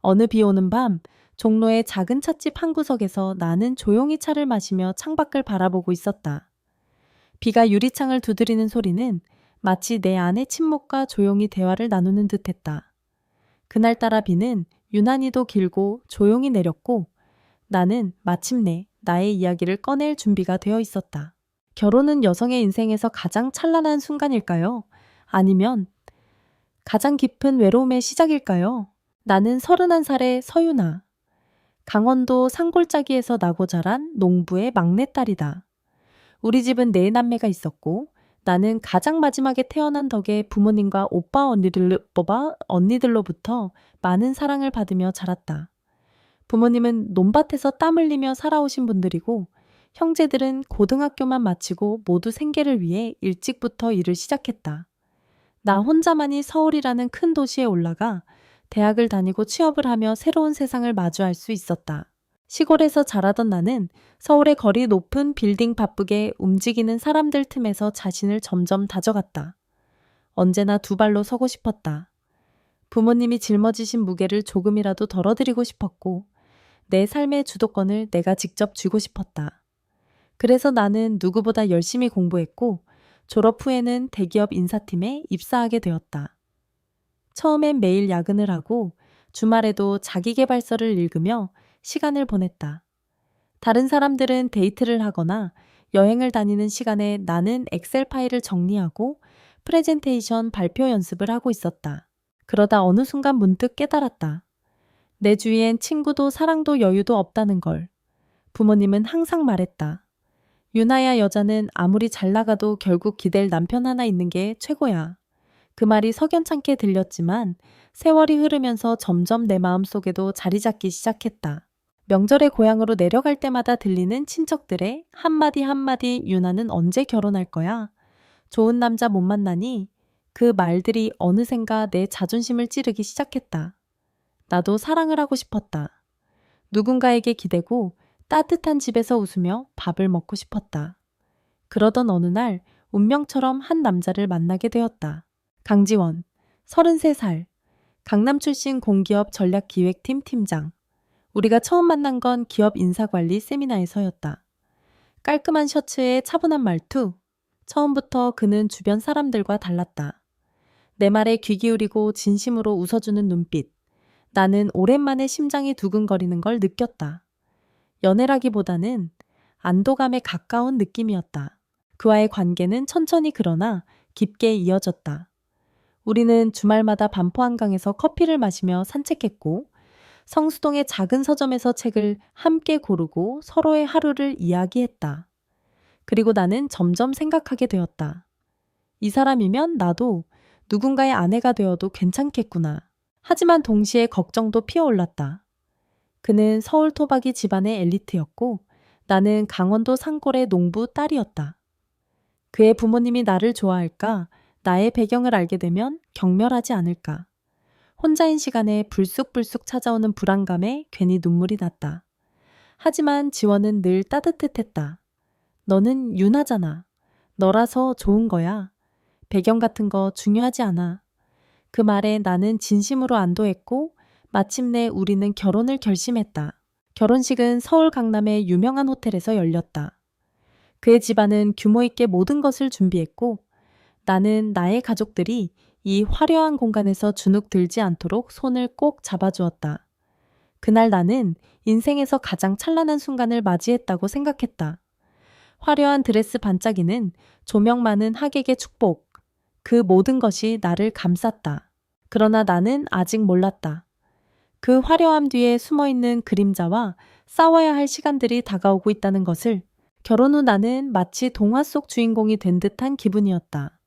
어느 비 오는 밤, 종로의 작은 찻집 한 구석에서 나는 조용히 차를 마시며 창밖을 바라보고 있었다. 비가 유리창을 두드리는 소리는 마치 내 안의 침묵과 조용히 대화를 나누는 듯했다. 그날따라 비는 유난히도 길고 조용히 내렸고 나는 마침내 나의 이야기를 꺼낼 준비가 되어 있었다. 결혼은 여성의 인생에서 가장 찬란한 순간일까요? 아니면 가장 깊은 외로움의 시작일까요? 나는 31살의 서유나. 강원도 산골짜기에서 나고 자란 농부의 막내딸이다. 우리 집은 네 남매가 있었고 나는 가장 마지막에 태어난 덕에 부모님과 오빠 언니들로부터 많은 사랑을 받으며 자랐다. 부모님은 논밭에서 땀 흘리며 살아오신 분들이고 형제들은 고등학교만 마치고 모두 생계를 위해 일찍부터 일을 시작했다. 나 혼자만이 서울이라는 큰 도시에 올라가 대학을 다니고 취업을 하며 새로운 세상을 마주할 수 있었다. 시골에서 자라던 나는 서울의 거리 높은 빌딩 바쁘게 움직이는 사람들 틈에서 자신을 점점 다져갔다. 언제나 두 발로 서고 싶었다. 부모님이 짊어지신 무게를 조금이라도 덜어드리고 싶었고 내 삶의 주도권을 내가 직접 쥐고 싶었다. 그래서 나는 누구보다 열심히 공부했고 졸업 후에는 대기업 인사팀에 입사하게 되었다. 처음엔 매일 야근을 하고 주말에도 자기계발서를 읽으며 시간을 보냈다. 다른 사람들은 데이트를 하거나 여행을 다니는 시간에 나는 엑셀 파일을 정리하고 프레젠테이션 발표 연습을 하고 있었다. 그러다 어느 순간 문득 깨달았다. 내 주위엔 친구도 사랑도 여유도 없다는 걸. 부모님은 항상 말했다. 유나야, 여자는 아무리 잘 나가도 결국 기댈 남편 하나 있는 게 최고야. 그 말이 석연찮게 들렸지만 세월이 흐르면서 점점 내 마음속에도 자리 잡기 시작했다. 명절에 고향으로 내려갈 때마다 들리는 친척들의 한마디 한마디 유나는 언제 결혼할 거야? 좋은 남자 못 만나니? 그 말들이 어느샌가 내 자존심을 찌르기 시작했다. 나도 사랑을 하고 싶었다. 누군가에게 기대고 따뜻한 집에서 웃으며 밥을 먹고 싶었다. 그러던 어느 날 운명처럼 한 남자를 만나게 되었다. 강지원, 33살, 강남 출신 공기업 전략기획팀 팀장. 우리가 처음 만난 건 기업 인사관리 세미나에서였다. 깔끔한 셔츠에 차분한 말투. 처음부터 그는 주변 사람들과 달랐다. 내 말에 귀 기울이고 진심으로 웃어주는 눈빛. 나는 오랜만에 심장이 두근거리는 걸 느꼈다. 연애라기보다는 안도감에 가까운 느낌이었다. 그와의 관계는 천천히 그러나 깊게 이어졌다. 우리는 주말마다 반포 한강에서 커피를 마시며 산책했고 성수동의 작은 서점에서 책을 함께 고르고 서로의 하루를 이야기했다. 그리고 나는 점점 생각하게 되었다. 이 사람이면 나도 누군가의 아내가 되어도 괜찮겠구나. 하지만 동시에 걱정도 피어올랐다. 그는 서울 토박이 집안의 엘리트였고 나는 강원도 산골의 농부 딸이었다. 그의 부모님이 나를 좋아할까? 나의 배경을 알게 되면 경멸하지 않을까? 혼자인 시간에 불쑥불쑥 찾아오는 불안감에 괜히 눈물이 났다. 하지만 지원은 늘 따뜻했다. 너는 유나잖아. 너라서 좋은 거야. 배경 같은 거 중요하지 않아. 그 말에 나는 진심으로 안도했고 마침내 우리는 결혼을 결심했다. 결혼식은 서울 강남의 유명한 호텔에서 열렸다. 그의 집안은 규모 있게 모든 것을 준비했고 나는 나의 가족들이 이 화려한 공간에서 주눅 들지 않도록 손을 꼭 잡아주었다. 그날 나는 인생에서 가장 찬란한 순간을 맞이했다고 생각했다. 화려한 드레스 반짝이는 조명 많은 하객의 축복. 그 모든 것이 나를 감쌌다. 그러나 나는 아직 몰랐다. 그 화려함 뒤에 숨어있는 그림자와 싸워야 할 시간들이 다가오고 있다는 것을. 결혼 후 나는 마치 동화 속 주인공이 된 듯한 기분이었다.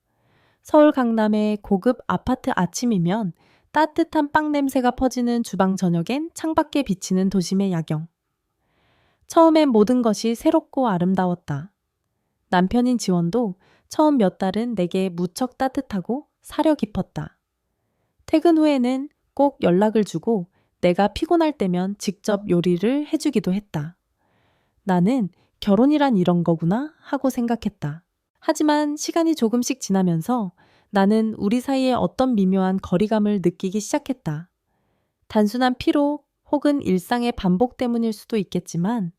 서울 강남의 고급 아파트 아침이면 따뜻한 빵 냄새가 퍼지는 주방 저녁엔 창밖에 비치는 도심의 야경. 처음엔 모든 것이 새롭고 아름다웠다. 남편인 지원도 처음 몇 달은 내게 무척 따뜻하고 사려 깊었다. 퇴근 후에는 꼭 연락을 주고 내가 피곤할 때면 직접 요리를 해주기도 했다. 나는 결혼이란 이런 거구나 하고 생각했다. 하지만 시간이 조금씩 지나면서 나는 우리 사이에 어떤 미묘한 거리감을 느끼기 시작했다. 단순한 피로 혹은 일상의 반복 때문일 수도 있겠지만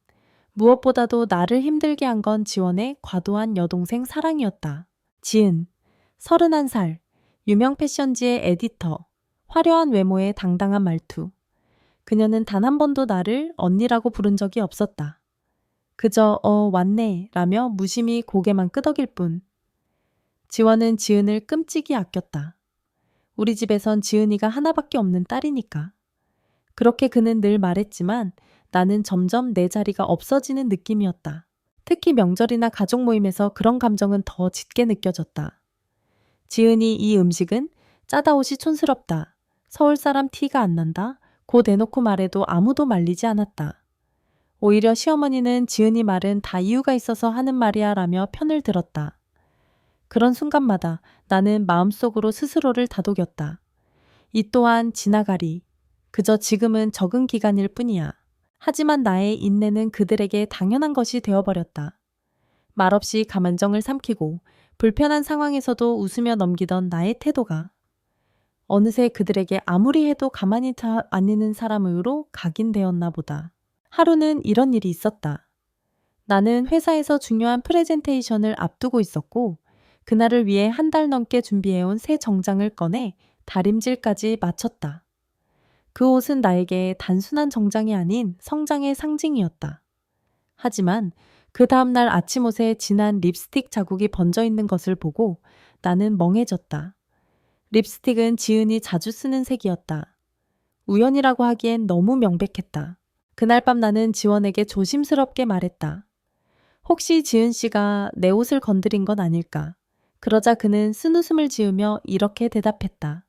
무엇보다도 나를 힘들게 한 건 지원의 과도한 여동생 사랑이었다. 지은, 31살, 유명 패션지의 에디터, 화려한 외모에 당당한 말투. 그녀는 단 한 번도 나를 언니라고 부른 적이 없었다. 그저 왔네 라며 무심히 고개만 끄덕일 뿐. 지원은 지은을 끔찍이 아꼈다. 우리 집에선 지은이가 하나밖에 없는 딸이니까. 그렇게 그는 늘 말했지만 나는 점점 내 자리가 없어지는 느낌이었다. 특히 명절이나 가족 모임에서 그런 감정은 더 짙게 느껴졌다. 지은이 이 음식은 짜다옷이 촌스럽다. 서울 사람 티가 안 난다. 고 대놓고 말해도 아무도 말리지 않았다. 오히려 시어머니는 지은이 말은 다 이유가 있어서 하는 말이야 라며 편을 들었다. 그런 순간마다 나는 마음속으로 스스로를 다독였다. 이 또한 지나가리. 그저 지금은 적응 기간일 뿐이야. 하지만 나의 인내는 그들에게 당연한 것이 되어버렸다. 말없이 감정을 삼키고 불편한 상황에서도 웃으며 넘기던 나의 태도가 어느새 그들에게 아무리 해도 가만히 안 있는 사람으로 각인되었나 보다. 하루는 이런 일이 있었다. 나는 회사에서 중요한 프레젠테이션을 앞두고 있었고 그날을 위해 한 달 넘게 준비해온 새 정장을 꺼내 다림질까지 마쳤다. 그 옷은 나에게 단순한 정장이 아닌 성장의 상징이었다. 하지만 그 다음날 아침 옷에 진한 립스틱 자국이 번져 있는 것을 보고 나는 멍해졌다. 립스틱은 지은이 자주 쓰는 색이었다. 우연이라고 하기엔 너무 명백했다. 그날 밤 나는 지원에게 조심스럽게 말했다. 혹시 지은 씨가 내 옷을 건드린 건 아닐까? 그러자 그는 쓴웃음을 지으며 이렇게 대답했다.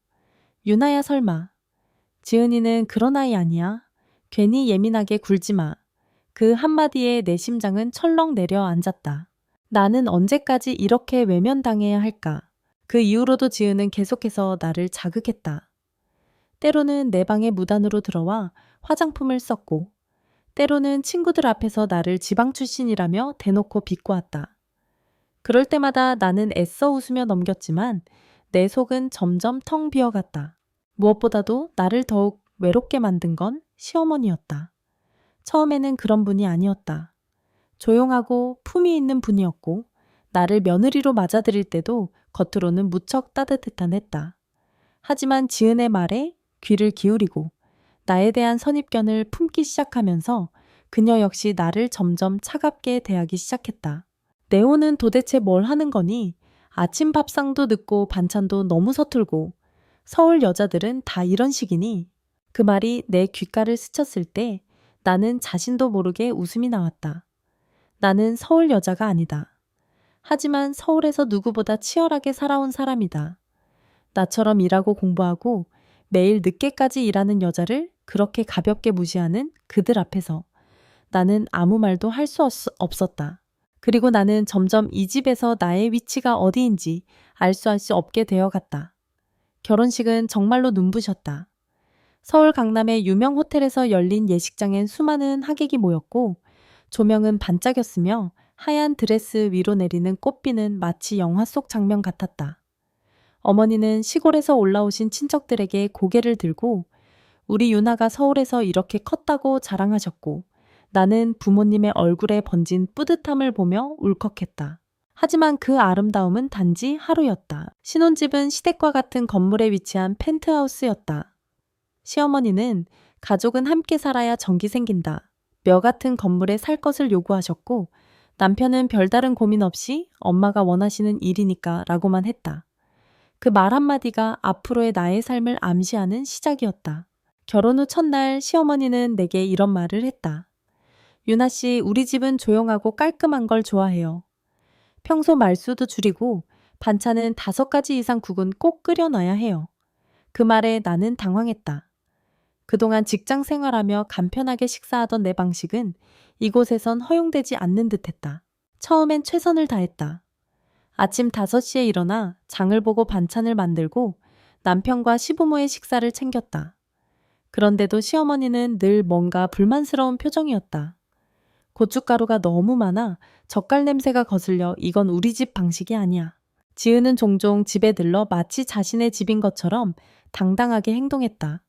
유나야 설마. 지은이는 그런 아이 아니야. 괜히 예민하게 굴지 마. 그 한마디에 내 심장은 철렁 내려앉았다. 나는 언제까지 이렇게 외면당해야 할까? 그 이후로도 지은은 계속해서 나를 자극했다. 때로는 내 방에 무단으로 들어와 화장품을 썼고 때로는 친구들 앞에서 나를 지방 출신이라며 대놓고 비꼬았다. 그럴 때마다 나는 애써 웃으며 넘겼지만 내 속은 점점 텅 비어갔다. 무엇보다도 나를 더욱 외롭게 만든 건 시어머니였다. 처음에는 그런 분이 아니었다. 조용하고 품위 있는 분이었고 나를 며느리로 맞아들일 때도 겉으로는 무척 따뜻한 했다. 하지만 지은의 말에 귀를 기울이고 나에 대한 선입견을 품기 시작하면서 그녀 역시 나를 점점 차갑게 대하기 시작했다. 네오는 도대체 뭘 하는 거니? 아침 밥상도 늦고 반찬도 너무 서툴고 서울 여자들은 다 이런 식이니? 그 말이 내 귓가를 스쳤을 때 나는 자신도 모르게 웃음이 나왔다. 나는 서울 여자가 아니다. 하지만 서울에서 누구보다 치열하게 살아온 사람이다. 나처럼 일하고 공부하고 매일 늦게까지 일하는 여자를 그렇게 가볍게 무시하는 그들 앞에서 나는 아무 말도 할 수 없었다. 그리고 나는 점점 이 집에서 나의 위치가 어디인지 알 수 없게 되어갔다. 결혼식은 정말로 눈부셨다. 서울 강남의 유명 호텔에서 열린 예식장엔 수많은 하객이 모였고 조명은 반짝였으며 하얀 드레스 위로 내리는 꽃비는 마치 영화 속 장면 같았다. 어머니는 시골에서 올라오신 친척들에게 고개를 들고 우리 유나가 서울에서 이렇게 컸다고 자랑하셨고 나는 부모님의 얼굴에 번진 뿌듯함을 보며 울컥했다. 하지만 그 아름다움은 단지 하루였다. 신혼집은 시댁과 같은 건물에 위치한 펜트하우스였다. 시어머니는 가족은 함께 살아야 정기 생긴다. 며 같은 건물에 살 것을 요구하셨고 남편은 별다른 고민 없이 엄마가 원하시는 일이니까 라고만 했다. 그 말 한마디가 앞으로의 나의 삶을 암시하는 시작이었다. 결혼 후 첫날 시어머니는 내게 이런 말을 했다. 유나 씨, 우리 집은 조용하고 깔끔한 걸 좋아해요. 평소 말수도 줄이고 반찬은 5가지 이상 국은 꼭 끓여놔야 해요. 그 말에 나는 당황했다. 그동안 직장 생활하며 간편하게 식사하던 내 방식은 이곳에선 허용되지 않는 듯했다. 처음엔 최선을 다했다. 아침 5시에 일어나 장을 보고 반찬을 만들고 남편과 시부모의 식사를 챙겼다. 그런데도 시어머니는 늘 뭔가 불만스러운 표정이었다. 고춧가루가 너무 많아 젓갈 냄새가 거슬려 이건 우리 집 방식이 아니야. 지은은 종종 집에 들러 마치 자신의 집인 것처럼 당당하게 행동했다.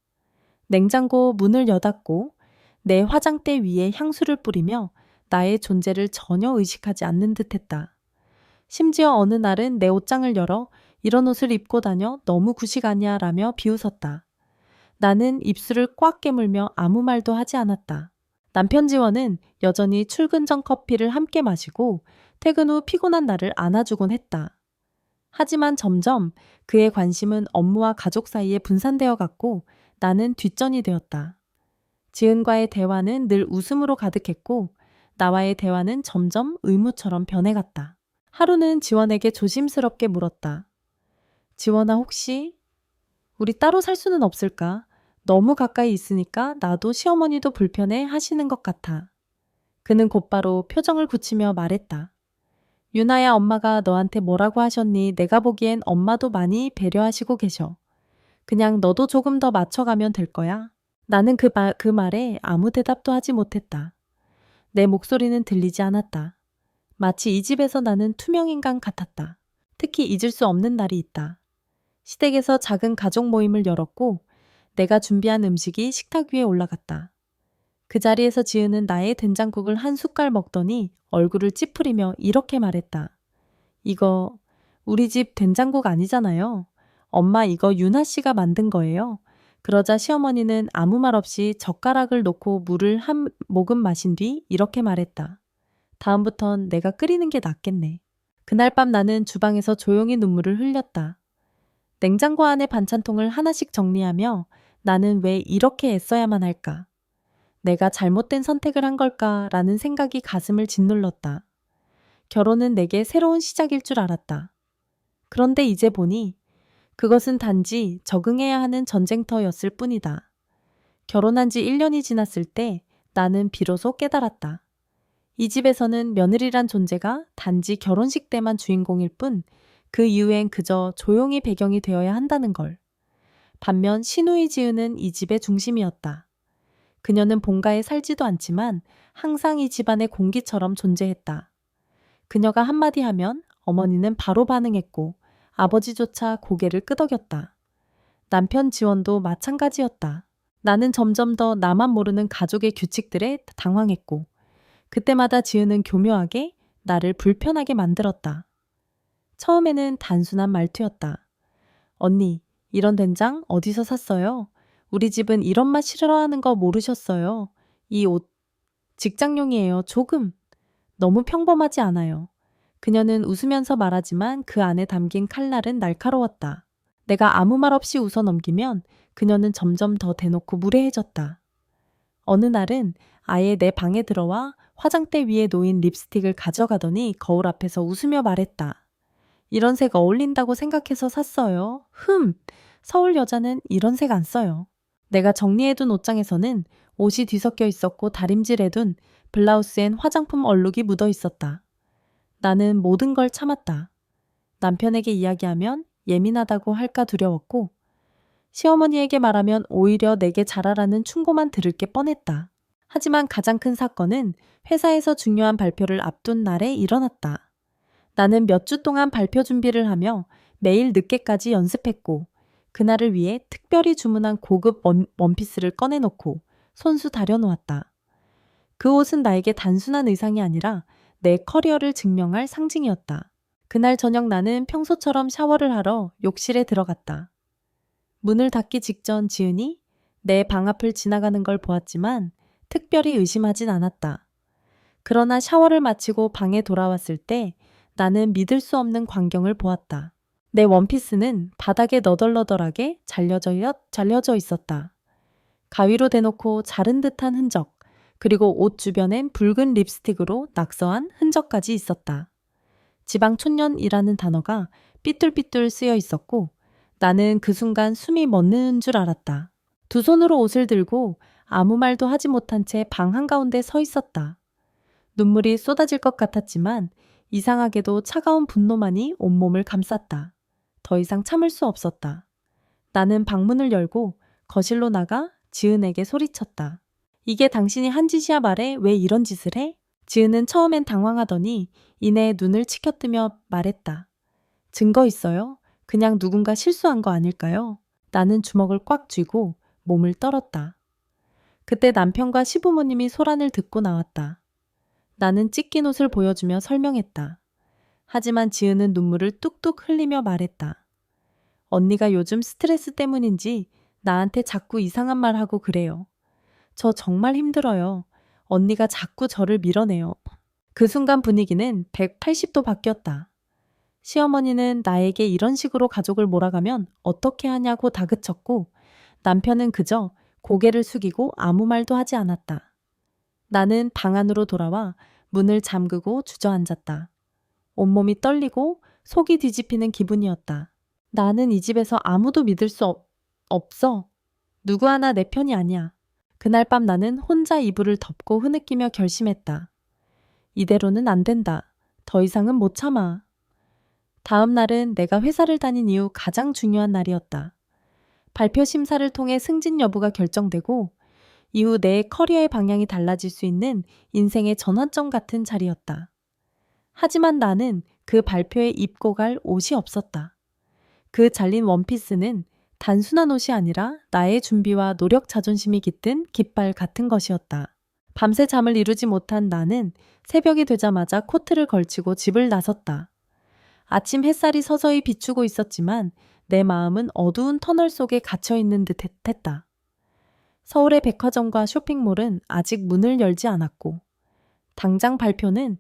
냉장고 문을 여닫고 내 화장대 위에 향수를 뿌리며 나의 존재를 전혀 의식하지 않는 듯했다. 심지어 어느 날은 내 옷장을 열어 이런 옷을 입고 다녀 너무 구식 아니야 라며 비웃었다. 나는 입술을 꽉 깨물며 아무 말도 하지 않았다. 남편 지원은 여전히 출근 전 커피를 함께 마시고 퇴근 후 피곤한 나를 안아주곤 했다. 하지만 점점 그의 관심은 업무와 가족 사이에 분산되어 갔고 나는 뒷전이 되었다. 지은과의 대화는 늘 웃음으로 가득했고 나와의 대화는 점점 의무처럼 변해갔다. 하루는 지원에게 조심스럽게 물었다. 지원아, 혹시 우리 따로 살 수는 없을까? 너무 가까이 있으니까 나도 시어머니도 불편해 하시는 것 같아. 그는 곧바로 표정을 굳히며 말했다. 유나야, 엄마가 너한테 뭐라고 하셨니? 내가 보기엔 엄마도 많이 배려하시고 계셔. 그냥 너도 조금 더 맞춰가면 될 거야. 나는 그 말에 아무 대답도 하지 못했다. 내 목소리는 들리지 않았다. 마치 이 집에서 나는 투명인간 같았다. 특히 잊을 수 없는 날이 있다. 시댁에서 작은 가족 모임을 열었고 내가 준비한 음식이 식탁 위에 올라갔다. 그 자리에서 지은은 나의 된장국을 한 숟갈 먹더니 얼굴을 찌푸리며 이렇게 말했다. 이거 우리 집 된장국 아니잖아요. 엄마 이거 유나 씨가 만든 거예요. 그러자 시어머니는 아무 말 없이 젓가락을 놓고 물을 한 모금 마신 뒤 이렇게 말했다. 다음부턴 내가 끓이는 게 낫겠네. 그날 밤 나는 주방에서 조용히 눈물을 흘렸다. 냉장고 안에 반찬통을 하나씩 정리하며 나는 왜 이렇게 애써야만 할까? 내가 잘못된 선택을 한 걸까라는 생각이 가슴을 짓눌렀다. 결혼은 내게 새로운 시작일 줄 알았다. 그런데 이제 보니 그것은 단지 적응해야 하는 전쟁터였을 뿐이다. 결혼한 지 1년이 지났을 때 나는 비로소 깨달았다. 이 집에서는 며느리란 존재가 단지 결혼식 때만 주인공일 뿐 그 이후엔 그저 조용히 배경이 되어야 한다는 걸. 반면 시누이 지은은 이 집의 중심이었다. 그녀는 본가에 살지도 않지만 항상 이 집안의 공기처럼 존재했다. 그녀가 한마디 하면 어머니는 바로 반응했고 아버지조차 고개를 끄덕였다. 남편 지원도 마찬가지였다. 나는 점점 더 나만 모르는 가족의 규칙들에 당황했고 그때마다 지은은 교묘하게 나를 불편하게 만들었다. 처음에는 단순한 말투였다. 언니, 이런 된장 어디서 샀어요? 우리 집은 이런 맛 싫어하는 거 모르셨어요. 이 옷 직장용이에요. 조금. 너무 평범하지 않아요. 그녀는 웃으면서 말하지만 그 안에 담긴 칼날은 날카로웠다. 내가 아무 말 없이 웃어 넘기면 그녀는 점점 더 대놓고 무례해졌다. 어느 날은 아예 내 방에 들어와 화장대 위에 놓인 립스틱을 가져가더니 거울 앞에서 웃으며 말했다. 이런 색 어울린다고 생각해서 샀어요. 서울 여자는 이런 색 안 써요. 내가 정리해둔 옷장에서는 옷이 뒤섞여 있었고 다림질해둔 블라우스엔 화장품 얼룩이 묻어 있었다. 나는 모든 걸 참았다. 남편에게 이야기하면 예민하다고 할까 두려웠고 시어머니에게 말하면 오히려 내게 잘하라는 충고만 들을 게 뻔했다. 하지만 가장 큰 사건은 회사에서 중요한 발표를 앞둔 날에 일어났다. 나는 몇 주 동안 발표 준비를 하며 매일 늦게까지 연습했고 그날을 위해 특별히 주문한 고급 원피스를 꺼내놓고 손수 다려놓았다. 그 옷은 나에게 단순한 의상이 아니라 내 커리어를 증명할 상징이었다. 그날 저녁 나는 평소처럼 샤워를 하러 욕실에 들어갔다. 문을 닫기 직전 지은이 내 방 앞을 지나가는 걸 보았지만 특별히 의심하진 않았다. 그러나 샤워를 마치고 방에 돌아왔을 때 나는 믿을 수 없는 광경을 보았다. 내 원피스는 바닥에 너덜너덜하게 잘려져 있었다. 가위로 대놓고 자른 듯한 흔적, 그리고 옷 주변엔 붉은 립스틱으로 낙서한 흔적까지 있었다. 지방촌년이라는 단어가 삐뚤삐뚤 쓰여 있었고 나는 그 순간 숨이 멎는 줄 알았다. 두 손으로 옷을 들고 아무 말도 하지 못한 채 방 한가운데 서 있었다. 눈물이 쏟아질 것 같았지만 이상하게도 차가운 분노만이 온몸을 감쌌다. 더 이상 참을 수 없었다. 나는 방문을 열고 거실로 나가 지은에게 소리쳤다. 이게 당신이 한 짓이야 말해 왜 이런 짓을 해? 지은은 처음엔 당황하더니 이내 눈을 치켜뜨며 말했다. 증거 있어요? 그냥 누군가 실수한 거 아닐까요? 나는 주먹을 꽉 쥐고 몸을 떨었다. 그때 남편과 시부모님이 소란을 듣고 나왔다. 나는 찢긴 옷을 보여주며 설명했다. 하지만 지은은 눈물을 뚝뚝 흘리며 말했다. 언니가 요즘 스트레스 때문인지 나한테 자꾸 이상한 말 하고 그래요. 저 정말 힘들어요. 언니가 자꾸 저를 밀어내요. 그 순간 분위기는 180도 바뀌었다. 시어머니는 나에게 이런 식으로 가족을 몰아가면 어떻게 하냐고 다그쳤고 남편은 그저 고개를 숙이고 아무 말도 하지 않았다. 나는 방 안으로 돌아와 문을 잠그고 주저앉았다. 온몸이 떨리고 속이 뒤집히는 기분이었다. 나는 이 집에서 아무도 믿을 수 없어. 누구 하나 내 편이 아니야. 그날 밤 나는 혼자 이불을 덮고 흐느끼며 결심했다. 이대로는 안 된다. 더 이상은 못 참아. 다음 날은 내가 회사를 다닌 이후 가장 중요한 날이었다. 발표 심사를 통해 승진 여부가 결정되고 이후 내 커리어의 방향이 달라질 수 있는 인생의 전환점 같은 자리였다. 하지만 나는 그 발표에 입고 갈 옷이 없었다. 그 잘린 원피스는 단순한 옷이 아니라 나의 준비와 노력 자존심이 깃든 깃발 같은 것이었다. 밤새 잠을 이루지 못한 나는 새벽이 되자마자 코트를 걸치고 집을 나섰다. 아침 햇살이 서서히 비추고 있었지만 내 마음은 어두운 터널 속에 갇혀있는 듯했다. 서울의 백화점과 쇼핑몰은 아직 문을 열지 않았고 당장 발표는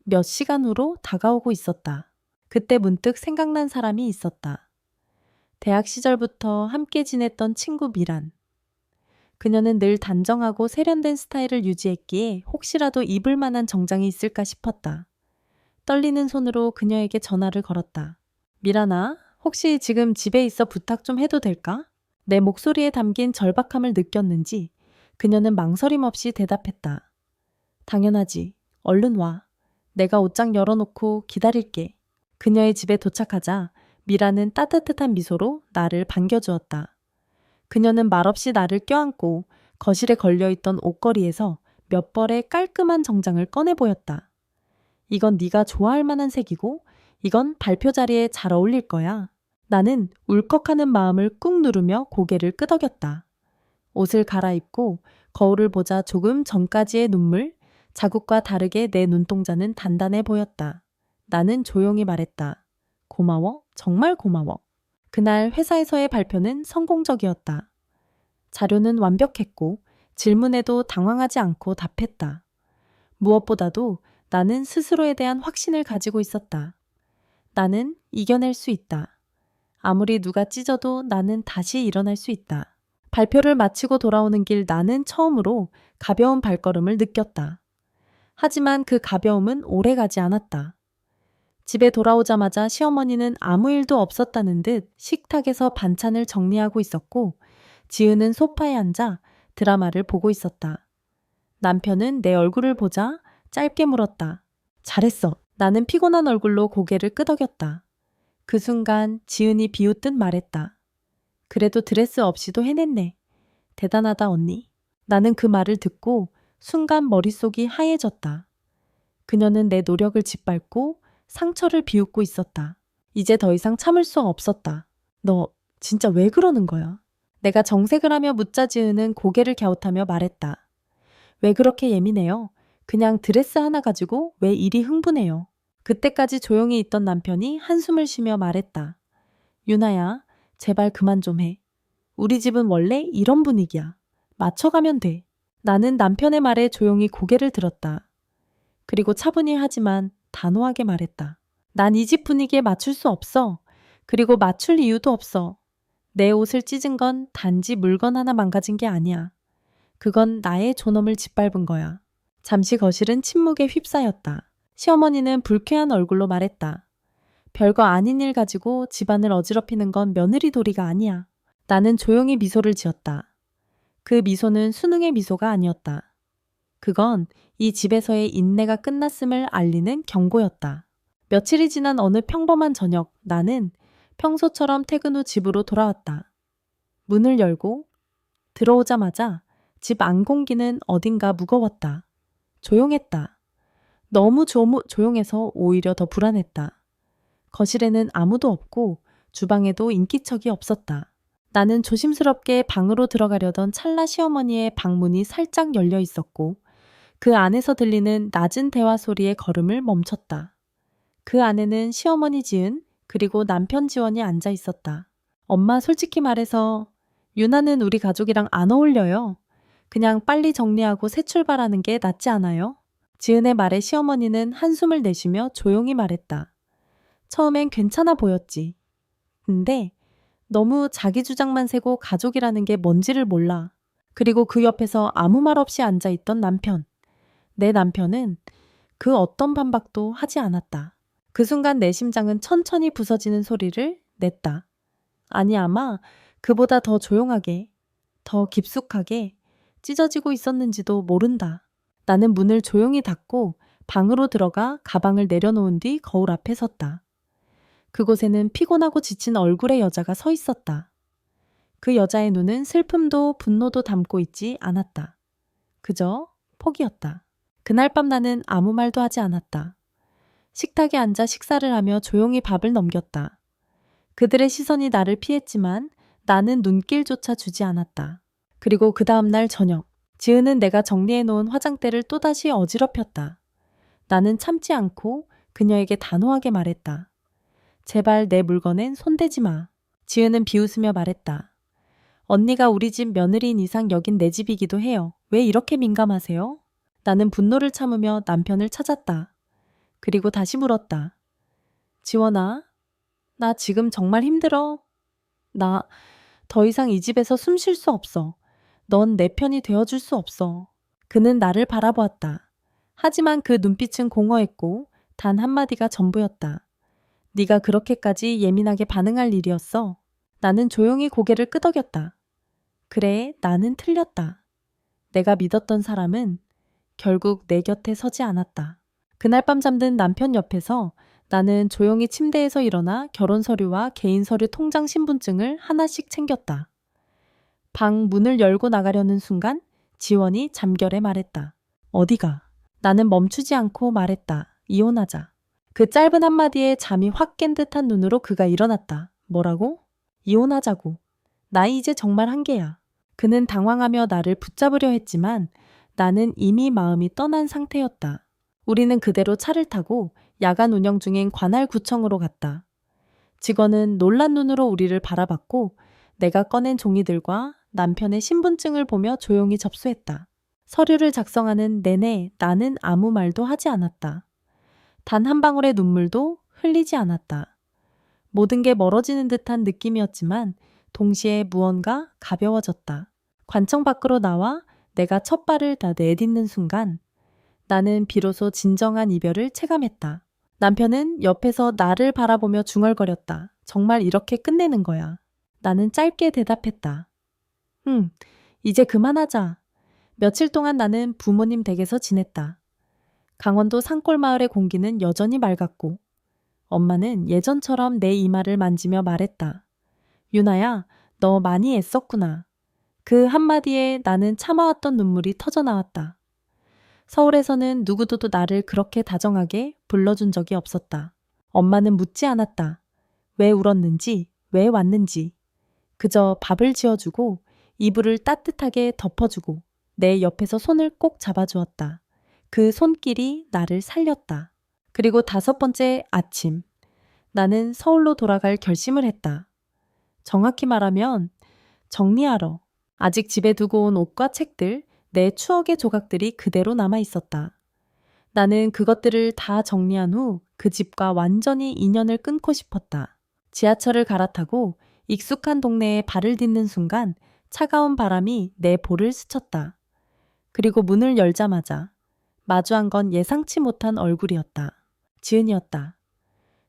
몇 시간 후로 다가오고 있었다. 그때 문득 생각난 사람이 있었다. 대학 시절부터 함께 지냈던 친구 미란. 그녀는 늘 단정하고 세련된 스타일을 유지했기에 혹시라도 입을 만한 정장이 있을까 싶었다. 떨리는 손으로 그녀에게 전화를 걸었다. 미란아, 혹시 지금 집에 있어 부탁 좀 해도 될까? 내 목소리에 담긴 절박함을 느꼈는지 그녀는 망설임 없이 대답했다. 당연하지. 얼른 와. 내가 옷장 열어놓고 기다릴게. 그녀의 집에 도착하자 미라는 따뜻한 미소로 나를 반겨주었다. 그녀는 말없이 나를 껴안고 거실에 걸려있던 옷걸이에서 몇 벌의 깔끔한 정장을 꺼내 보였다. 이건 네가 좋아할 만한 색이고 이건 발표 자리에 잘 어울릴 거야. 나는 울컥하는 마음을 꾹 누르며 고개를 끄덕였다. 옷을 갈아입고 거울을 보자 조금 전까지의 눈물, 자국과 다르게 내 눈동자는 단단해 보였다. 나는 조용히 말했다. 고마워. 정말 고마워. 그날 회사에서의 발표는 성공적이었다. 자료는 완벽했고 질문에도 당황하지 않고 답했다. 무엇보다도 나는 스스로에 대한 확신을 가지고 있었다. 나는 이겨낼 수 있다. 아무리 누가 찢어도 나는 다시 일어날 수 있다. 발표를 마치고 돌아오는 길 나는 처음으로 가벼운 발걸음을 느꼈다. 하지만 그 가벼움은 오래가지 않았다. 집에 돌아오자마자 시어머니는 아무 일도 없었다는 듯 식탁에서 반찬을 정리하고 있었고 지은은 소파에 앉아 드라마를 보고 있었다. 남편은 내 얼굴을 보자 짧게 물었다. 잘했어. 나는 피곤한 얼굴로 고개를 끄덕였다. 그 순간 지은이 비웃듯 말했다. 그래도 드레스 없이도 해냈네. 대단하다 언니. 나는 그 말을 듣고 순간 머릿속이 하얘졌다. 그녀는 내 노력을 짓밟고 상처를 비웃고 있었다. 이제 더 이상 참을 수 없었다. 너 진짜 왜 그러는 거야? 내가 정색을 하며 묻자 지은은 고개를 갸웃하며 말했다. 왜 그렇게 예민해요? 그냥 드레스 하나 가지고 왜 이리 흥분해요? 그때까지 조용히 있던 남편이 한숨을 쉬며 말했다. 유나야, 제발 그만 좀 해. 우리 집은 원래 이런 분위기야. 맞춰가면 돼. 나는 남편의 말에 조용히 고개를 들었다. 그리고 차분히 하지만 단호하게 말했다. 난 이 집 분위기에 맞출 수 없어. 그리고 맞출 이유도 없어. 내 옷을 찢은 건 단지 물건 하나 망가진 게 아니야. 그건 나의 존엄을 짓밟은 거야. 잠시 거실은 침묵에 휩싸였다. 시어머니는 불쾌한 얼굴로 말했다. 별거 아닌 일 가지고 집안을 어지럽히는 건 며느리 도리가 아니야. 나는 조용히 미소를 지었다. 그 미소는 수능의 미소가 아니었다. 그건 이 집에서의 인내가 끝났음을 알리는 경고였다. 며칠이 지난 어느 평범한 저녁, 나는 평소처럼 퇴근 후 집으로 돌아왔다. 문을 열고 들어오자마자 집 안 공기는 어딘가 무거웠다. 조용했다. 너무 조용해서 오히려 더 불안했다. 거실에는 아무도 없고 주방에도 인기척이 없었다. 나는 조심스럽게 방으로 들어가려던 찰나 시어머니의 방문이 살짝 열려 있었고 그 안에서 들리는 낮은 대화 소리의 걸음을 멈췄다. 그 안에는 시어머니 지은 그리고 남편 지원이 앉아 있었다. 엄마 솔직히 말해서 유나는 우리 가족이랑 안 어울려요. 그냥 빨리 정리하고 새 출발하는 게 낫지 않아요? 지은의 말에 시어머니는 한숨을 내쉬며 조용히 말했다. 처음엔 괜찮아 보였지. 근데 너무 자기 주장만 세고 가족이라는 게 뭔지를 몰라. 그리고 그 옆에서 아무 말 없이 앉아있던 남편. 내 남편은 그 어떤 반박도 하지 않았다. 그 순간 내 심장은 천천히 부서지는 소리를 냈다. 아니 아마 그보다 더 조용하게, 더 깊숙하게 찢어지고 있었는지도 모른다. 나는 문을 조용히 닫고 방으로 들어가 가방을 내려놓은 뒤 거울 앞에 섰다. 그곳에는 피곤하고 지친 얼굴의 여자가 서 있었다. 그 여자의 눈은 슬픔도 분노도 담고 있지 않았다. 그저 포기였다. 그날 밤 나는 아무 말도 하지 않았다. 식탁에 앉아 식사를 하며 조용히 밥을 넘겼다. 그들의 시선이 나를 피했지만 나는 눈길조차 주지 않았다. 그리고 그 다음날 저녁, 지은은 내가 정리해놓은 화장대를 또다시 어지럽혔다. 나는 참지 않고 그녀에게 단호하게 말했다. 제발 내 물건엔 손대지 마. 지은은 비웃으며 말했다. 언니가 우리 집 며느리인 이상 여긴 내 집이기도 해요. 왜 이렇게 민감하세요? 나는 분노를 참으며 남편을 찾았다. 그리고 다시 물었다. 지원아, 나 지금 정말 힘들어. 나 더 이상 이 집에서 숨 쉴 수 없어. 넌 내 편이 되어줄 수 없어. 그는 나를 바라보았다. 하지만 그 눈빛은 공허했고 단 한마디가 전부였다. 네가 그렇게까지 예민하게 반응할 일이었어. 나는 조용히 고개를 끄덕였다. 그래, 나는 틀렸다. 내가 믿었던 사람은 결국 내 곁에 서지 않았다. 그날 밤 잠든 남편 옆에서 나는 조용히 침대에서 일어나 결혼 서류와 개인 서류 통장 신분증을 하나씩 챙겼다. 방 문을 열고 나가려는 순간 지원이 잠결에 말했다. 어디가? 나는 멈추지 않고 말했다. 이혼하자. 그 짧은 한마디에 잠이 확 깬 듯한 눈으로 그가 일어났다. 뭐라고? 이혼하자고. 나 이제 정말 한계야. 그는 당황하며 나를 붙잡으려 했지만 나는 이미 마음이 떠난 상태였다. 우리는 그대로 차를 타고 야간 운영 중인 관할구청으로 갔다. 직원은 놀란 눈으로 우리를 바라봤고 내가 꺼낸 종이들과 남편의 신분증을 보며 조용히 접수했다. 서류를 작성하는 내내 나는 아무 말도 하지 않았다. 단 한 방울의 눈물도 흘리지 않았다. 모든 게 멀어지는 듯한 느낌이었지만 동시에 무언가 가벼워졌다. 관청 밖으로 나와 내가 첫 발을 다 내딛는 순간 나는 비로소 진정한 이별을 체감했다. 남편은 옆에서 나를 바라보며 중얼거렸다. 정말 이렇게 끝내는 거야. 나는 짧게 대답했다. 이제 그만하자. 며칠 동안 나는 부모님 댁에서 지냈다. 강원도 산골마을의 공기는 여전히 맑았고 엄마는 예전처럼 내 이마를 만지며 말했다. 유나야, 너 많이 애썼구나. 그 한마디에 나는 참아왔던 눈물이 터져나왔다. 서울에서는 누구도 나를 그렇게 다정하게 불러준 적이 없었다. 엄마는 묻지 않았다. 왜 울었는지, 왜 왔는지. 그저 밥을 지어주고 이불을 따뜻하게 덮어주고 내 옆에서 손을 꼭 잡아주었다. 그 손길이 나를 살렸다. 그리고 5번째 아침, 나는 서울로 돌아갈 결심을 했다. 정확히 말하면 정리하러. 아직 집에 두고 온 옷과 책들, 내 추억의 조각들이 그대로 남아 있었다. 나는 그것들을 다 정리한 후 그 집과 완전히 인연을 끊고 싶었다. 지하철을 갈아타고 익숙한 동네에 발을 딛는 순간 차가운 바람이 내 볼을 스쳤다. 그리고 문을 열자마자 마주한 건 예상치 못한 얼굴이었다. 지은이었다.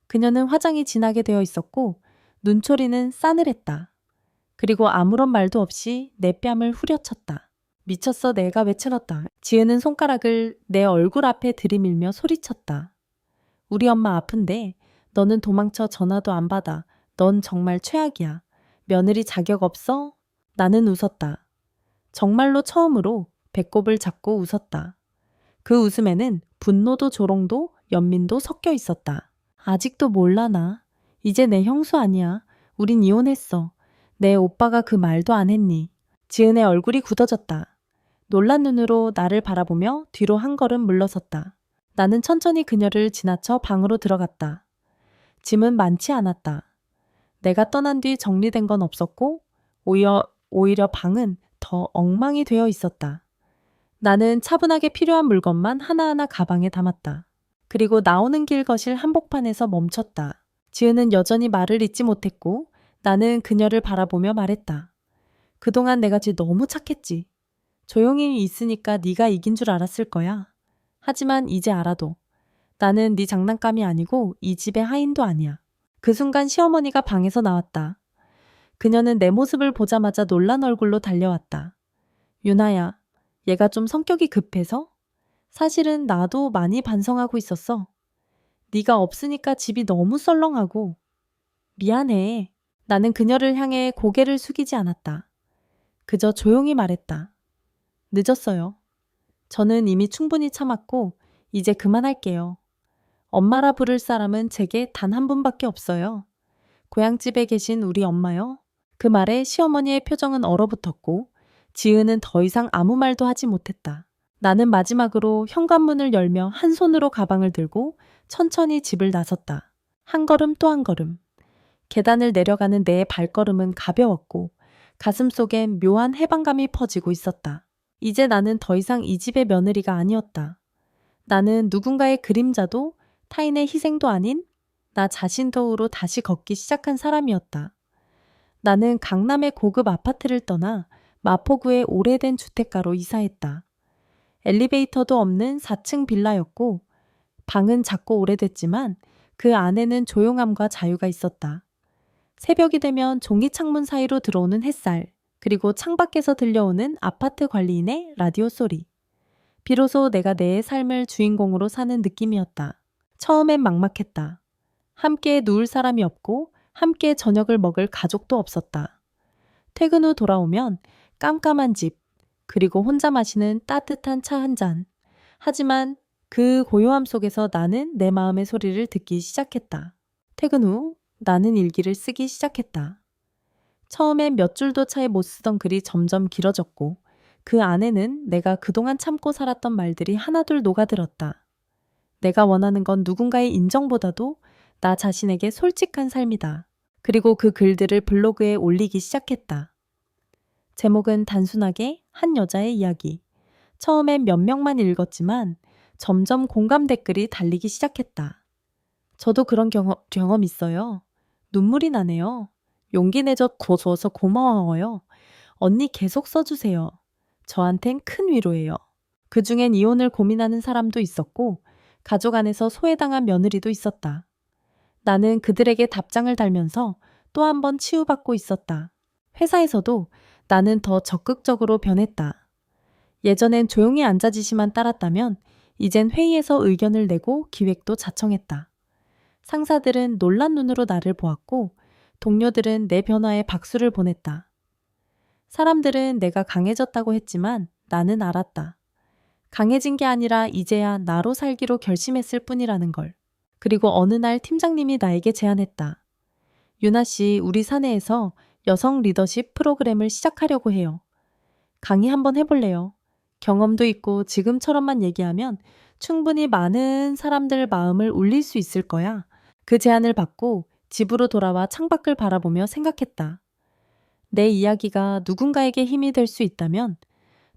그녀는 화장이 진하게 되어 있었고 눈초리는 싸늘했다. 그리고 아무런 말도 없이 내 뺨을 후려쳤다. 미쳤어, 내가 외쳐렀다. 지은은 손가락을 내 얼굴 앞에 들이밀며 소리쳤다. 우리 엄마 아픈데 너는 도망쳐 전화도 안 받아. 넌 정말 최악이야. 며느리 자격 없어? 나는 웃었다. 정말로 처음으로 배꼽을 잡고 웃었다. 그 웃음에는 분노도 조롱도 연민도 섞여 있었다. 아직도 몰라 나. 이제 내 형수 아니야. 우린 이혼했어. 내 오빠가 그 말도 안 했니? 지은의 얼굴이 굳어졌다. 놀란 눈으로 나를 바라보며 뒤로 한 걸음 물러섰다. 나는 천천히 그녀를 지나쳐 방으로 들어갔다. 짐은 많지 않았다. 내가 떠난 뒤 정리된 건 없었고 오히려 방은 더 엉망이 되어 있었다. 나는 차분하게 필요한 물건만 하나하나 가방에 담았다. 그리고 나오는 길 거실 한복판에서 멈췄다. 지은은 여전히 말을 잇지 못했고 나는 그녀를 바라보며 말했다. 그동안 내가 너무 착했지. 조용히 있으니까 네가 이긴 줄 알았을 거야. 하지만 이제 알아도 나는 네 장난감이 아니고 이 집의 하인도 아니야. 그 순간 시어머니가 방에서 나왔다. 그녀는 내 모습을 보자마자 놀란 얼굴로 달려왔다. 유나야, 얘가 좀 성격이 급해서? 사실은 나도 많이 반성하고 있었어. 네가 없으니까 집이 너무 썰렁하고. 미안해. 나는 그녀를 향해 고개를 숙이지 않았다. 그저 조용히 말했다. 늦었어요. 저는 이미 충분히 참았고 이제 그만할게요. 엄마라 부를 사람은 제게 단 한 분밖에 없어요. 고향집에 계신 우리 엄마요. 그 말에 시어머니의 표정은 얼어붙었고 지은은 더 이상 아무 말도 하지 못했다. 나는 마지막으로 현관문을 열며 한 손으로 가방을 들고 천천히 집을 나섰다. 한 걸음 또 한 걸음. 계단을 내려가는 내 발걸음은 가벼웠고 가슴속엔 묘한 해방감이 퍼지고 있었다. 이제 나는 더 이상 이 집의 며느리가 아니었다. 나는 누군가의 그림자도 타인의 희생도 아닌 나 자신 덕으로 다시 걷기 시작한 사람이었다. 나는 강남의 고급 아파트를 떠나 마포구의 오래된 주택가로 이사했다. 엘리베이터도 없는 4층 빌라였고 방은 작고 오래됐지만 그 안에는 조용함과 자유가 있었다. 새벽이 되면 종이 창문 사이로 들어오는 햇살, 그리고 창밖에서 들려오는 아파트 관리인의 라디오 소리. 비로소 내가 내 삶을 주인공으로 사는 느낌이었다. 처음엔 막막했다. 함께 누울 사람이 없고 함께 저녁을 먹을 가족도 없었다. 퇴근 후 돌아오면 깜깜한 집, 그리고 혼자 마시는 따뜻한 차 한 잔. 하지만 그 고요함 속에서 나는 내 마음의 소리를 듣기 시작했다. 퇴근 후 나는 일기를 쓰기 시작했다. 처음엔 몇 줄도 차에 못 쓰던 글이 점점 길어졌고 그 안에는 내가 그동안 참고 살았던 말들이 하나둘 녹아들었다. 내가 원하는 건 누군가의 인정보다도 나 자신에게 솔직한 삶이다. 그리고 그 글들을 블로그에 올리기 시작했다. 제목은 단순하게 한 여자의 이야기. 처음엔 몇 명만 읽었지만 점점 공감 댓글이 달리기 시작했다. 저도 그런 경험 있어요. 눈물이 나네요. 용기 내줘서 고마워요. 언니 계속 써주세요. 저한텐 큰 위로예요. 그중엔 이혼을 고민하는 사람도 있었고 가족 안에서 소외당한 며느리도 있었다. 나는 그들에게 답장을 달면서 또 한 번 치유받고 있었다. 회사에서도 나는 더 적극적으로 변했다. 예전엔 조용히 앉아지시만 따랐다면 이젠 회의에서 의견을 내고 기획도 자청했다. 상사들은 놀란 눈으로 나를 보았고 동료들은 내 변화에 박수를 보냈다. 사람들은 내가 강해졌다고 했지만 나는 알았다. 강해진 게 아니라 이제야 나로 살기로 결심했을 뿐이라는 걸. 그리고 어느 날 팀장님이 나에게 제안했다. 유나 씨, 우리 사내에서 여성 리더십 프로그램을 시작하려고 해요. 강의 한번 해볼래요? 경험도 있고 지금처럼만 얘기하면 충분히 많은 사람들 마음을 울릴 수 있을 거야. 그 제안을 받고 집으로 돌아와 창밖을 바라보며 생각했다. 내 이야기가 누군가에게 힘이 될 수 있다면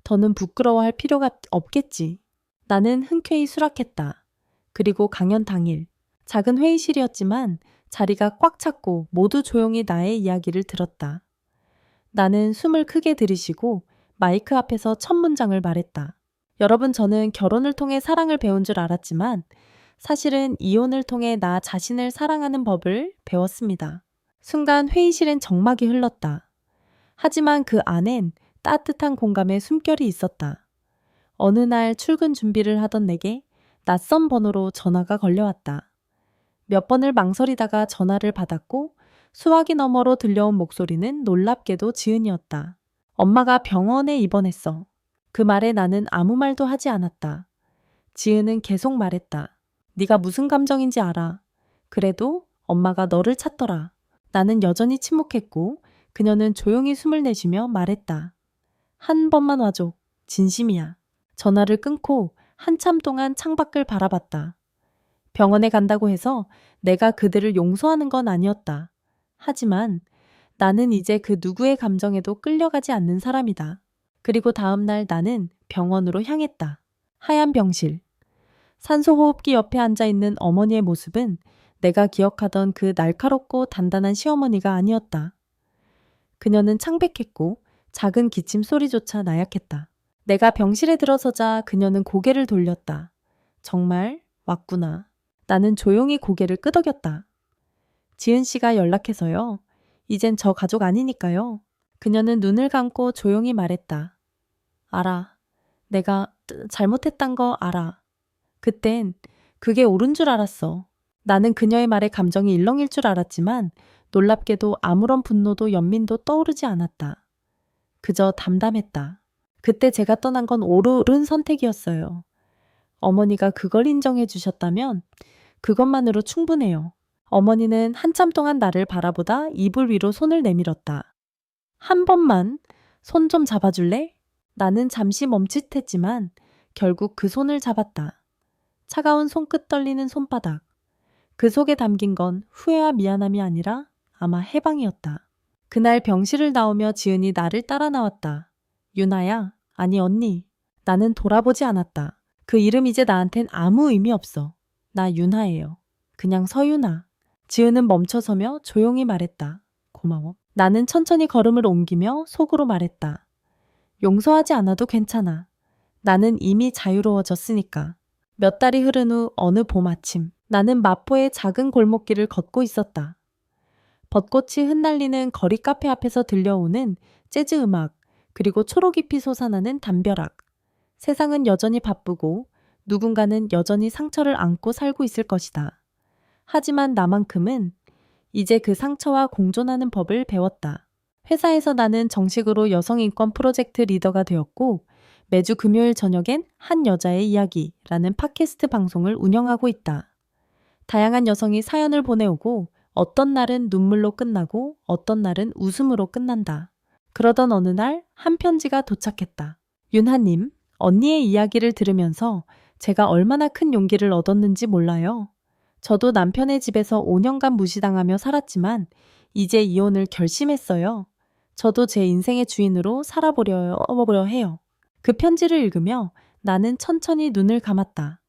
더는 부끄러워할 필요가 없겠지. 나는 흔쾌히 수락했다. 그리고 강연 당일, 작은 회의실이었지만 자리가 꽉 찼고 모두 조용히 나의 이야기를 들었다. 나는 숨을 크게 들이쉬고 마이크 앞에서 첫 문장을 말했다. 여러분, 저는 결혼을 통해 사랑을 배운 줄 알았지만 사실은 이혼을 통해 나 자신을 사랑하는 법을 배웠습니다. 순간 회의실엔 정막이 흘렀다. 하지만 그 안엔 따뜻한 공감의 숨결이 있었다. 어느 날 출근 준비를 하던 내게 낯선 번호로 전화가 걸려왔다. 몇 번을 망설이다가 전화를 받았고 수화기 너머로 들려온 목소리는 놀랍게도 지은이었다. 엄마가 병원에 입원했어. 그 말에 나는 아무 말도 하지 않았다. 지은은 계속 말했다. 네가 무슨 감정인지 알아. 그래도 엄마가 너를 찾더라. 나는 여전히 침묵했고 그녀는 조용히 숨을 내쉬며 말했다. 한 번만 와줘. 진심이야. 전화를 끊고 한참 동안 창밖을 바라봤다. 병원에 간다고 해서 내가 그들을 용서하는 건 아니었다. 하지만 나는 이제 그 누구의 감정에도 끌려가지 않는 사람이다. 그리고 다음 날 나는 병원으로 향했다. 하얀 병실. 산소호흡기 옆에 앉아있는 어머니의 모습은 내가 기억하던 그 날카롭고 단단한 시어머니가 아니었다. 그녀는 창백했고 작은 기침 소리조차 나약했다. 내가 병실에 들어서자 그녀는 고개를 돌렸다. 정말 왔구나. 나는 조용히 고개를 끄덕였다. 지은 씨가 연락해서요. 이젠 저 가족 아니니까요. 그녀는 눈을 감고 조용히 말했다. 알아. 내가 잘못했단 거 알아. 그땐 그게 옳은 줄 알았어. 나는 그녀의 말에 감정이 일렁일 줄 알았지만 놀랍게도 아무런 분노도 연민도 떠오르지 않았다. 그저 담담했다. 그때 제가 떠난 건 옳은 선택이었어요. 어머니가 그걸 인정해 주셨다면 그것만으로 충분해요. 어머니는 한참 동안 나를 바라보다 이불 위로 손을 내밀었다. 한 번만 손 좀 잡아줄래? 나는 잠시 멈칫했지만 결국 그 손을 잡았다. 차가운 손끝 떨리는 손바닥. 그 속에 담긴 건 후회와 미안함이 아니라 아마 해방이었다. 그날 병실을 나오며 지은이 나를 따라 나왔다. 유나야, 아니 언니. 나는 돌아보지 않았다. 그 이름 이제 나한텐 아무 의미 없어. 나 유나예요. 그냥 서유나. 지은은 멈춰서며 조용히 말했다. 고마워. 나는 천천히 걸음을 옮기며 속으로 말했다. 용서하지 않아도 괜찮아. 나는 이미 자유로워졌으니까. 몇 달이 흐른 후 어느 봄 아침, 나는 마포의 작은 골목길을 걷고 있었다. 벚꽃이 흩날리는 거리 카페 앞에서 들려오는 재즈 음악, 그리고 초록잎이 솟아나는 담벼락. 세상은 여전히 바쁘고 누군가는 여전히 상처를 안고 살고 있을 것이다. 하지만 나만큼은 이제 그 상처와 공존하는 법을 배웠다. 회사에서 나는 정식으로 여성인권 프로젝트 리더가 되었고 매주 금요일 저녁엔 한 여자의 이야기라는 팟캐스트 방송을 운영하고 있다. 다양한 여성이 사연을 보내오고 어떤 날은 눈물로 끝나고 어떤 날은 웃음으로 끝난다. 그러던 어느 날 한 편지가 도착했다. 윤하님, 언니의 이야기를 들으면서 제가 얼마나 큰 용기를 얻었는지 몰라요. 저도 남편의 집에서 5년간 무시당하며 살았지만 이제 이혼을 결심했어요. 저도 제 인생의 주인으로 살아보려 해요. 그 편지를 읽으며 나는 천천히 눈을 감았다.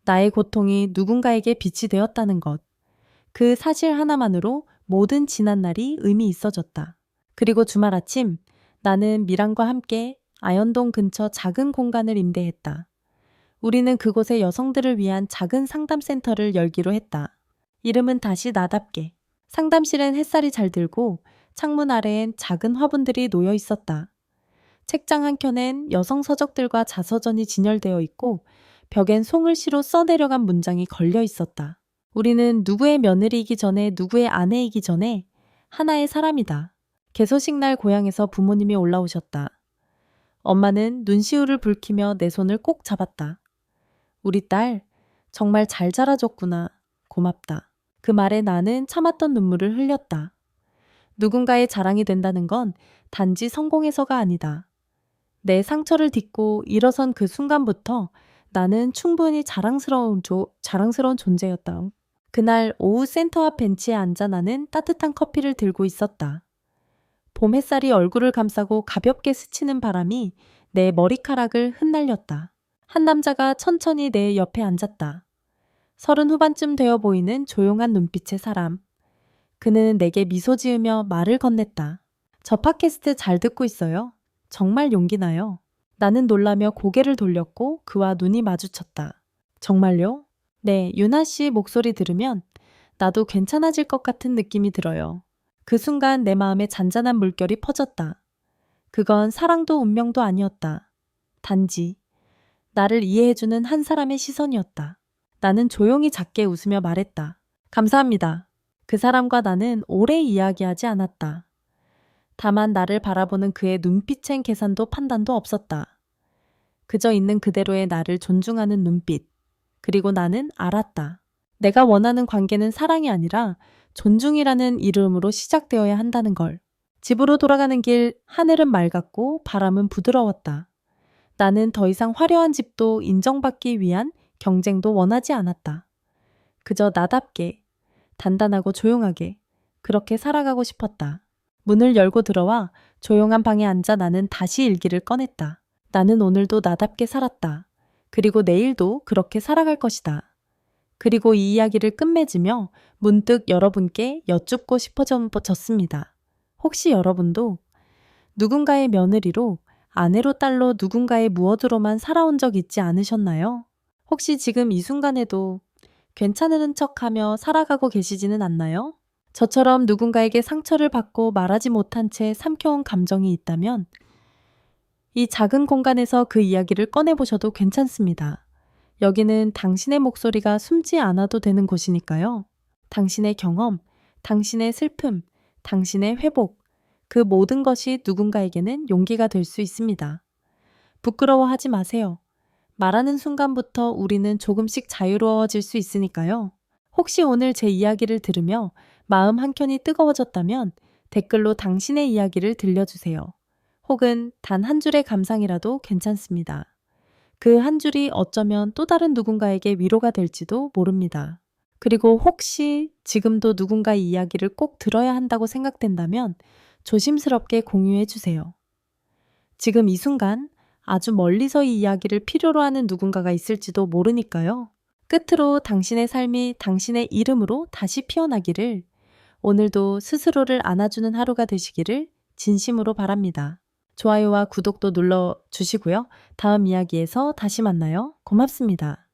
나의 고통이 누군가에게 빛이 되었다는 것. 그 사실 하나만으로 모든 지난 날이 의미 있어졌다. 그리고 주말 아침 나는 미랑과 함께 아현동 근처 작은 공간을 임대했다. 우리는 그곳에 여성들을 위한 작은 상담센터를 열기로 했다. 이름은 다시 나답게. 상담실엔 햇살이 잘 들고 창문 아래엔 작은 화분들이 놓여 있었다. 책장 한켠엔 여성 서적들과 자서전이 진열되어 있고 벽엔 송글씨로 써내려간 문장이 걸려 있었다. 우리는 누구의 며느리이기 전에 누구의 아내이기 전에 하나의 사람이다. 개소식 날 고향에서 부모님이 올라오셨다. 엄마는 눈시울을 붉히며 내 손을 꼭 잡았다. 우리 딸 정말 잘 자라줬구나. 고맙다. 그 말에 나는 참았던 눈물을 흘렸다. 누군가의 자랑이 된다는 건 단지 성공해서가 아니다. 내 상처를 딛고 일어선 그 순간부터 나는 충분히 자랑스러운 존재였다. 그날 오후 센터 앞 벤치에 앉아 나는 따뜻한 커피를 들고 있었다. 봄 햇살이 얼굴을 감싸고 가볍게 스치는 바람이 내 머리카락을 흩날렸다. 한 남자가 천천히 내 옆에 앉았다. 30 후반쯤 되어 보이는 조용한 눈빛의 사람. 그는 내게 미소 지으며 말을 건넸다. 저 팟캐스트 잘 듣고 있어요. 정말 용기 나요. 나는 놀라며 고개를 돌렸고 그와 눈이 마주쳤다. 정말요? 네, 유나 씨 목소리 들으면 나도 괜찮아질 것 같은 느낌이 들어요. 그 순간 내 마음에 잔잔한 물결이 퍼졌다. 그건 사랑도 운명도 아니었다. 단지 나를 이해해주는 한 사람의 시선이었다. 나는 조용히 작게 웃으며 말했다. 감사합니다. 그 사람과 나는 오래 이야기하지 않았다. 다만 나를 바라보는 그의 눈빛엔 계산도 판단도 없었다. 그저 있는 그대로의 나를 존중하는 눈빛. 그리고 나는 알았다. 내가 원하는 관계는 사랑이 아니라 존중이라는 이름으로 시작되어야 한다는 걸. 집으로 돌아가는 길 하늘은 맑았고 바람은 부드러웠다. 나는 더 이상 화려한 집도 인정받기 위한 경쟁도 원하지 않았다. 그저 나답게, 단단하고 조용하게 그렇게 살아가고 싶었다. 문을 열고 들어와 조용한 방에 앉아 나는 다시 일기를 꺼냈다. 나는 오늘도 나답게 살았다. 그리고 내일도 그렇게 살아갈 것이다. 그리고 이 이야기를 끝맺으며 문득 여러분께 여쭙고 싶어졌습니다. 혹시 여러분도 누군가의 며느리로, 아내로, 딸로, 누군가의 무어드로만 살아온 적 있지 않으셨나요? 혹시 지금 이 순간에도 괜찮은 척하며 살아가고 계시지는 않나요? 저처럼 누군가에게 상처를 받고 말하지 못한 채 삼켜온 감정이 있다면 이 작은 공간에서 그 이야기를 꺼내보셔도 괜찮습니다. 여기는 당신의 목소리가 숨지 않아도 되는 곳이니까요. 당신의 경험, 당신의 슬픔, 당신의 회복, 그 모든 것이 누군가에게는 용기가 될 수 있습니다. 부끄러워하지 마세요. 말하는 순간부터 우리는 조금씩 자유로워질 수 있으니까요. 혹시 오늘 제 이야기를 들으며 마음 한켠이 뜨거워졌다면 댓글로 당신의 이야기를 들려주세요. 혹은 단 한 줄의 감상이라도 괜찮습니다. 그 한 줄이 어쩌면 또 다른 누군가에게 위로가 될지도 모릅니다. 그리고 혹시 지금도 누군가의 이야기를 꼭 들어야 한다고 생각된다면 조심스럽게 공유해 주세요. 지금 이 순간 아주 멀리서 이 이야기를 필요로 하는 누군가가 있을지도 모르니까요. 끝으로 당신의 삶이 당신의 이름으로 다시 피어나기를, 오늘도 스스로를 안아주는 하루가 되시기를 진심으로 바랍니다. 좋아요와 구독도 눌러주시고요. 다음 이야기에서 다시 만나요. 고맙습니다.